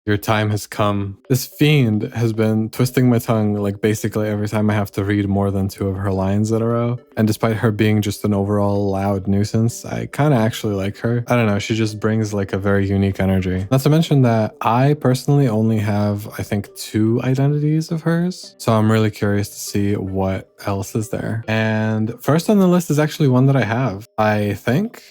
Your time has come. This fiend has been twisting my tongue like basically every time I have to read more than 2 of her lines in a row. And despite her being just an overall loud nuisance, I kind of actually like her. I don't know, she just brings like a very unique energy. Not to mention that I personally only have, I think, 2 identities of hers. So I'm really curious to see what else is there. And first on the list is actually one that I have. I think.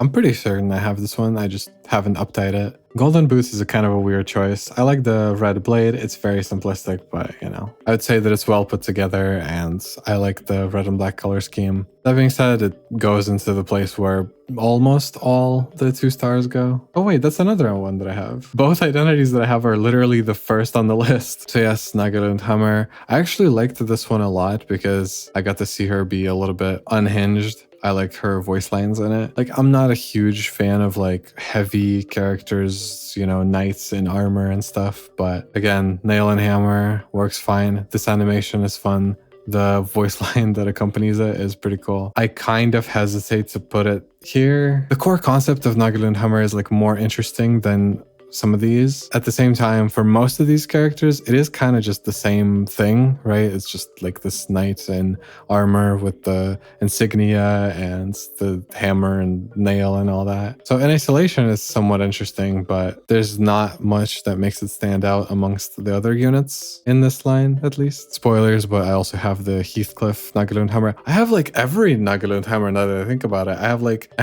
I'm pretty certain I have this one, I just haven't updated it. Golden Boots is a kind of a weird choice. I like the red blade, it's very simplistic, but you know. I would say that it's well put together and I like the red and black color scheme. That being said, it goes into the place where almost all the 2 stars go. Oh wait, that's another one that I have. Both identities that I have are literally the first on the list. So yes, Nagaloon Hammer. I actually liked this one a lot because I got to see her be a little bit unhinged. I like her voice lines in it. Like, I'm not a huge fan of like heavy characters, you know, knights in armor and stuff. But again, nail and hammer works fine. This animation is fun. The voice line that accompanies it is pretty cool. I kind of hesitate to put it here. The core concept of Nagaloon Hammer is like more interesting than some of these. At the same time, for most of these characters, it is kind of just the same thing, right? It's just like this knight in armor with the insignia and the hammer and nail and all that. So in isolation, it's somewhat interesting, but there's not much that makes it stand out amongst the other units in this line, at least. Spoilers, but I also have the Heathcliff Nagaloon Hammer. I have like every Nagaloon Hammer now that I think about it. I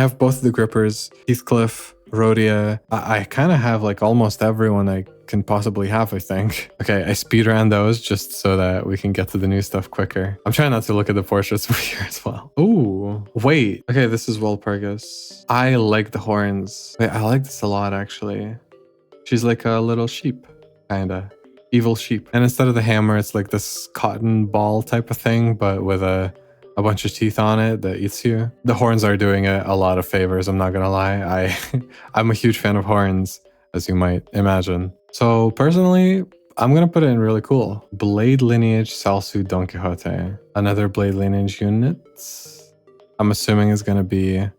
have both the grippers, Heathcliff, Rhodia. I kind of have like almost everyone I can possibly have, I think. Okay, I speedran those just so that we can get to the new stuff quicker. I'm trying not to look at the portraits over here as well. Ooh, wait. Okay, this is Walpurgis. I like the horns. Wait, I like this a lot, actually. She's like a little sheep, kinda. Evil sheep. And instead of the hammer, it's like this cotton ball type of thing, but with a bunch of teeth on it that eats you. The horns are doing a lot of favors, I'm not gonna lie. I'm a huge fan of horns, as you might imagine. So personally, I'm gonna put it in really cool. Blade Lineage Salsu Don Quixote. Another Blade Lineage unit. I'm assuming is gonna be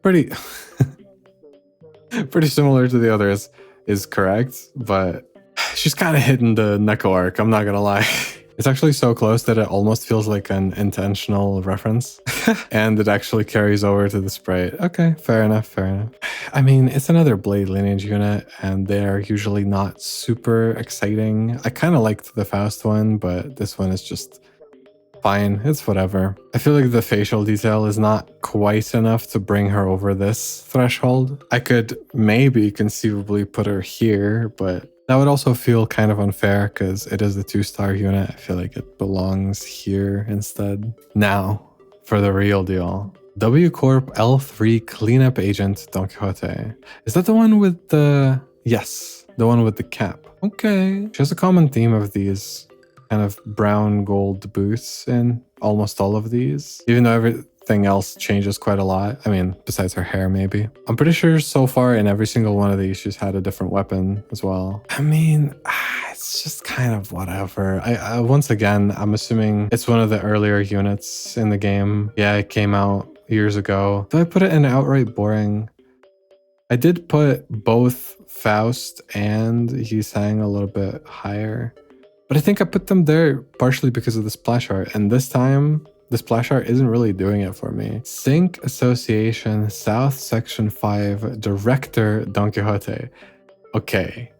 pretty pretty similar to the others is correct, but she's kind of hitting the Neko arc, I'm not gonna lie. It's actually so close that it almost feels like an intentional reference. And it actually carries over to the sprite. Okay, fair enough, fair enough. I mean, it's another Blade Lineage unit, and they're usually not super exciting. I kind of liked the Faust one, but this one is just fine. It's whatever. I feel like the facial detail is not quite enough to bring her over this threshold. I could maybe conceivably put her here, but that would also feel kind of unfair because it is the 2-star unit. I feel like it belongs here instead. Now, for the real deal. W Corp L3 Cleanup Agent Don Quixote. Is that the one with the... Yes, the one with the cap. Okay. She has a common theme of these kind of brown gold boots in almost all of these. Even though everything else changes quite a lot. I mean, besides her hair, maybe. I'm pretty sure so far in every single one of these, she's had a different weapon as well. I mean, it's just kind of whatever. Once again, I'm assuming it's one of the earlier units in the game. Yeah, it came out years ago. Did I put it in outright boring? I did put both Faust and He Sang a little bit higher. But I think I put them there partially because of the splash art. And this time, the splash art isn't really doing it for me. Cinq Association South Section 5 Director Don Quixote. Okay.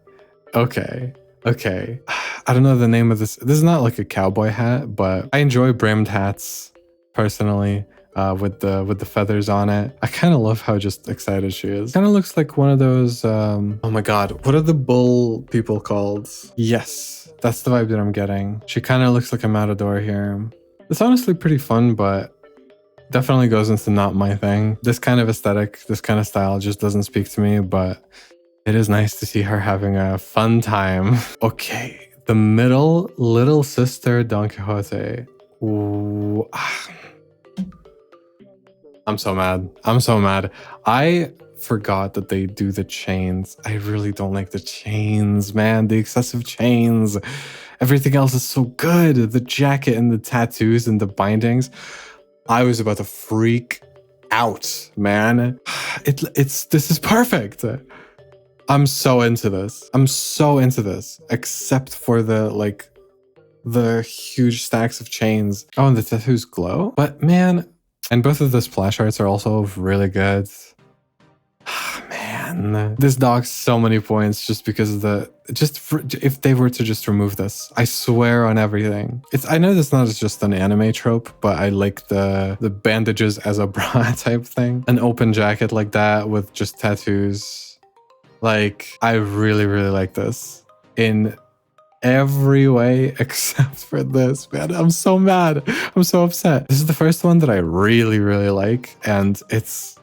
I don't know the name of this. This is not like a cowboy hat, but I enjoy brimmed hats personally. With the feathers on it. I kind of love how just excited she is. Kind of looks like one of those, oh my god, what are the bull people called? Yes, that's the vibe that I'm getting. She kind of looks like a matador here. It's honestly pretty fun, but definitely goes into not my thing. This kind of aesthetic, this kind of style just doesn't speak to me, but it is nice to see her having a fun time. Okay, the middle little sister Don Quixote. Ooh, I'm so mad. I forgot that they do the chains. I really don't like the chains, man. The excessive chains. Everything else is so good. The jacket and the tattoos and the bindings. I was about to freak out, man. This is perfect. I'm so into this. I'm so into this, except for the huge stacks of chains. Oh, and the tattoos glow. But man, and both of the splash arts are also really good. Man, this docks so many points just because of if they were to just remove this, I swear on everything. I know that's not just an anime trope, but I like the bandages as a bra type thing. An open jacket like that with just tattoos. Like, I really, really like this in every way except for this, man. I'm so mad. I'm so upset. This is the first one that I really, really like, and it's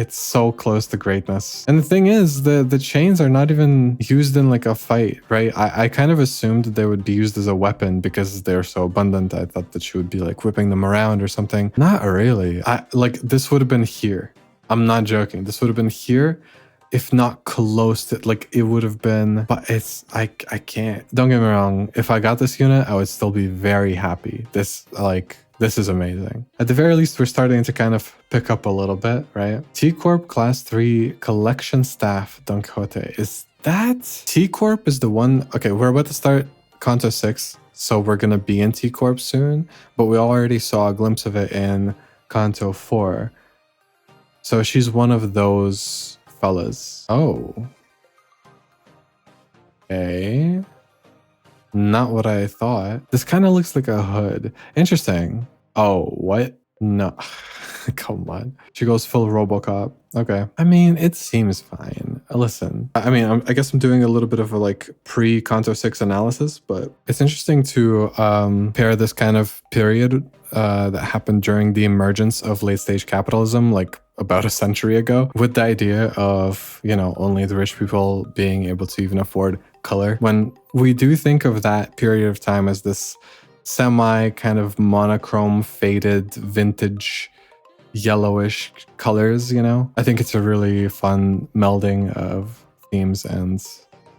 so close to greatness. And the thing is, the chains are not even used in like a fight, right? I kind of assumed they would be used as a weapon because they're so abundant. I thought that she would be like whipping them around or something. Not really. Like this would have been here. I'm not joking. This would have been here, if not close to, like it would have been, but I can't. Don't get me wrong. If I got this unit, I would still be very happy. This is amazing. At the very least, we're starting to kind of pick up a little bit, right? T-Corp Class 3 Collection Staff Don Quixote. Is that? T-Corp is the one... Okay, we're about to start Kanto 6, so we're going to be in T-Corp soon, but we already saw a glimpse of it in Kanto 4. So she's one of those fellas. Oh. Okay. Not what I thought. This kind of looks like a hood. Interesting. Oh, what? No. Come on. She goes full RoboCop. Okay. I mean, it seems fine. Listen, I mean, I guess I'm doing a little bit of a like pre-Kanto 6 analysis, but it's interesting to pair this kind of period that happened during the emergence of late-stage capitalism, like about a century ago, with the idea of, you know, only the rich people being able to even afford color. When we do think of that period of time as this semi kind of monochrome, faded, vintage, yellowish colors, you know, I think it's a really fun melding of themes and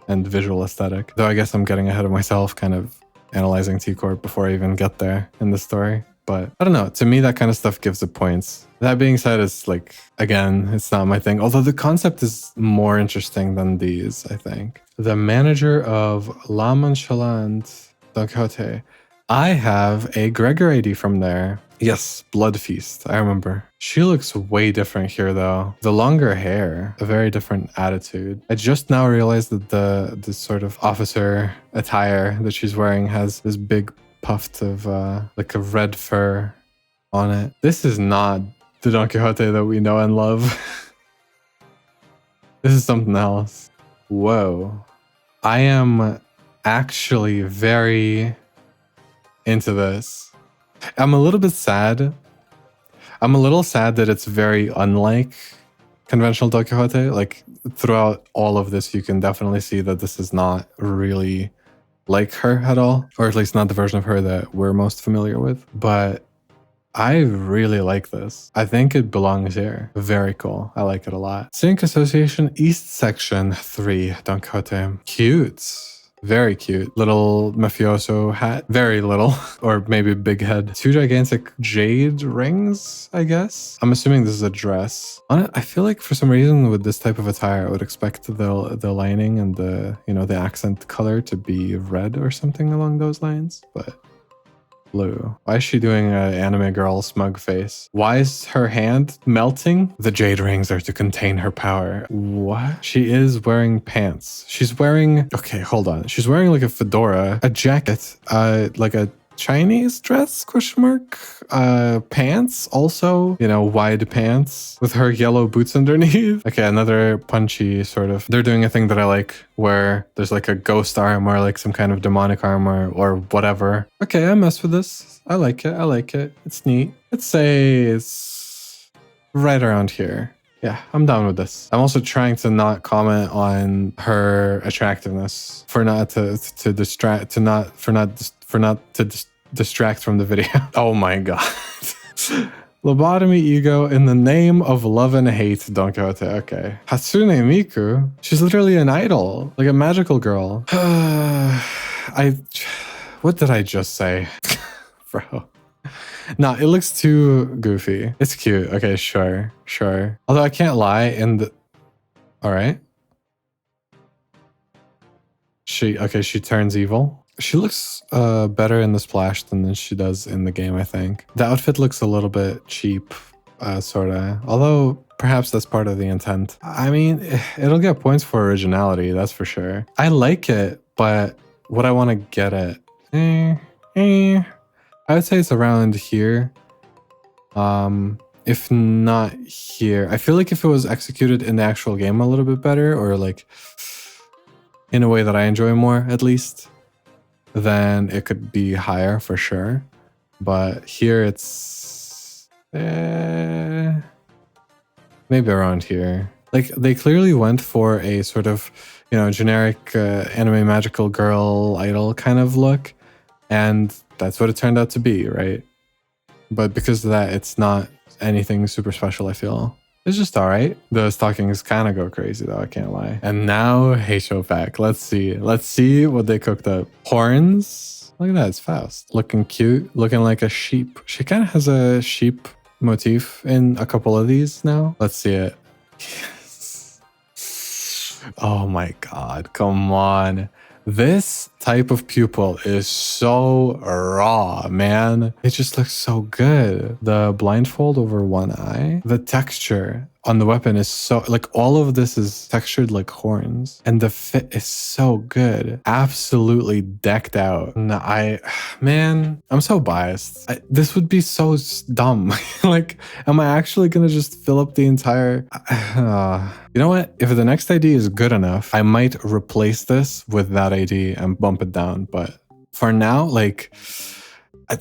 visual aesthetic. Though I guess I'm getting ahead of myself, kind of analyzing T-Corp before I even get there in the story. But I don't know, to me that kind of stuff gives it points. That being said, it's like, again, it's not my thing. Although the concept is more interesting than these, I think. The manager of La Manchaland, Don Quixote. I have a Gregor ID from there. Yes, Blood Feast, I remember. She looks way different here though. The longer hair, a very different attitude. I just now realized that the sort of officer attire that she's wearing has this big puffed of like a red fur on it. This is not the Don Quixote that we know and love. This is something else. Whoa. I am actually very into this. I'm a little bit sad. I'm a little sad that it's very unlike conventional Don Quixote. Like throughout all of this, you can definitely see that this is not really like her at all, or at least not the version of her that we're most familiar with. But I really like this. I think it belongs here. Very cool. I like it a lot. Cinq Association East Section 3 Don Quixote. Cute. Very cute. Little mafioso hat. Very little. Or maybe big head. 2 gigantic jade rings, I guess. I'm assuming this is a dress. On it, I feel like for some reason with this type of attire, I would expect the lining and the, you know, the accent color to be red or something along those lines. But blue. Why is she doing an anime girl smug face? Why is her hand melting? The jade rings are to contain her power. What? She is wearing pants. She's wearing... Okay, hold on. She's wearing like a fedora, a jacket, like a Chinese dress, question mark? Pants also, you know, wide pants with her yellow boots underneath. Okay, another punchy sort of... They're doing a thing that I like where there's like a ghost arm or like some kind of demonic armor or whatever. Okay, I mess with this. I like it. I like it. It's neat. Let's say it's right around here. Yeah, I'm down with this. I'm also trying to not comment on her attractiveness for not to distract from the video. Oh my god. Lobotomy E.G.O in the name of love and hate Don Quixote. Okay. Hatsune Miku. She's literally an idol. Like a magical girl. What did I just say? Bro. No, it looks too goofy. It's cute. Okay, sure. Although I can't lie, All right. She turns evil. She looks better in the splash than she does in the game, I think. The outfit looks a little bit cheap, sorta. Although perhaps that's part of the intent. I mean, it'll get points for originality, that's for sure. I like it, but would I want to get it? I would say it's around here. If not here. I feel like if it was executed in the actual game a little bit better, or like in a way that I enjoy more, at least, then it could be higher for sure. But here it's maybe around here. Like, they clearly went for a sort of, you know, generic anime magical girl idol kind of look, and that's what it turned out to be, right? But because of that, it's not anything super special, I feel. It's just alright. The stockings kind of go crazy though, I can't lie. And now Heishou Pack. Let's see what they cooked up. Horns. Look at that, it's Faust. Looking cute, looking like a sheep. She kind of has a sheep motif in a couple of these now. Let's see it. Yes. Oh my god, come on. This type of pupil is so raw, man. It just looks so good. The blindfold over one eye. The texture on the weapon is so, like, all of this is textured like horns. And the fit is so good. Absolutely decked out. No, man, I'm so biased. This would be so dumb. Like, am I actually gonna just fill up the entire... You know what? If the next ID is good enough, I might replace this with that ID and bump it down. But for now, like,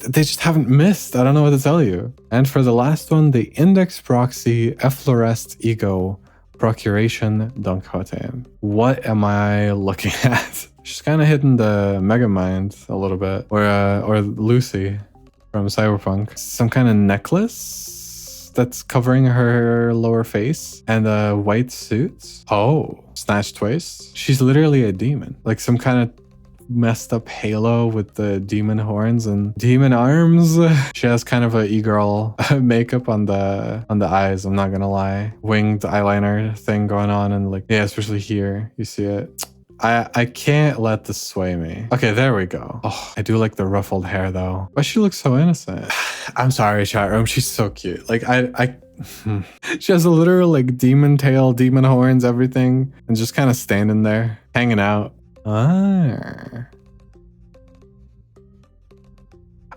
they just haven't missed. I don't know what to tell you. And for the last one, the Index Proxy Efflorest E.G.O Procuration Don Quixote. What am I looking at? She's kind of hitting the Megamind a little bit. Or Lucy from Cyberpunk. Some kind of necklace that's covering her lower face. And a white suit. Oh, snatched waist. She's literally a demon. Like some kind of messed up halo with the demon horns and demon arms. She has kind of a e-girl makeup on the eyes, I'm not gonna lie. Winged eyeliner thing going on, and like, yeah, especially here, you see it. I can't let this sway me. Okay, there we go. Oh, I do like the ruffled hair though. Why she looks so innocent? I'm sorry, chat room, she's so cute. Like, she has a literal like demon tail, demon horns, everything, and just kind of standing there, hanging out. I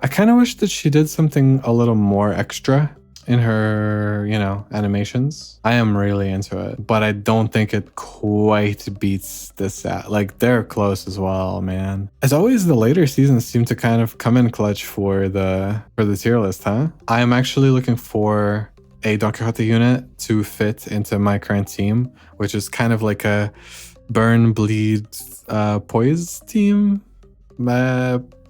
kind of wish that she did something a little more extra in her, you know, animations. I am really into it, but I don't think it quite beats this out. Like, they're close as well, man. As always, the later seasons seem to kind of come in clutch for the tier list, huh? I am actually looking for a Don Quixote unit to fit into my current team, which is kind of like a burn, bleed, poise team.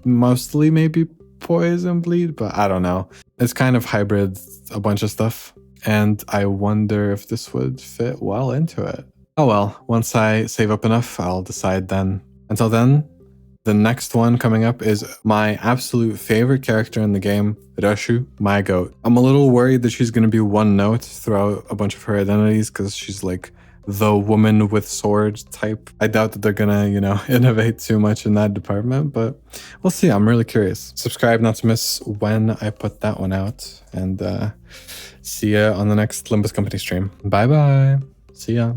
Mostly maybe poise and bleed, but I don't know. It's kind of hybrid, a bunch of stuff, and I wonder if this would fit well into it. Oh well, once I save up enough, I'll decide then. Until then, the next one coming up is my absolute favorite character in the game, Heishou, my goat. I'm a little worried that she's going to be one note throughout a bunch of her identities because she's like the woman with sword type. I doubt that they're gonna, you know, innovate too much in that department, but we'll see. I'm really curious. Subscribe not to miss when I put that one out, and see ya on the next Limbus Company stream. Bye bye. See ya.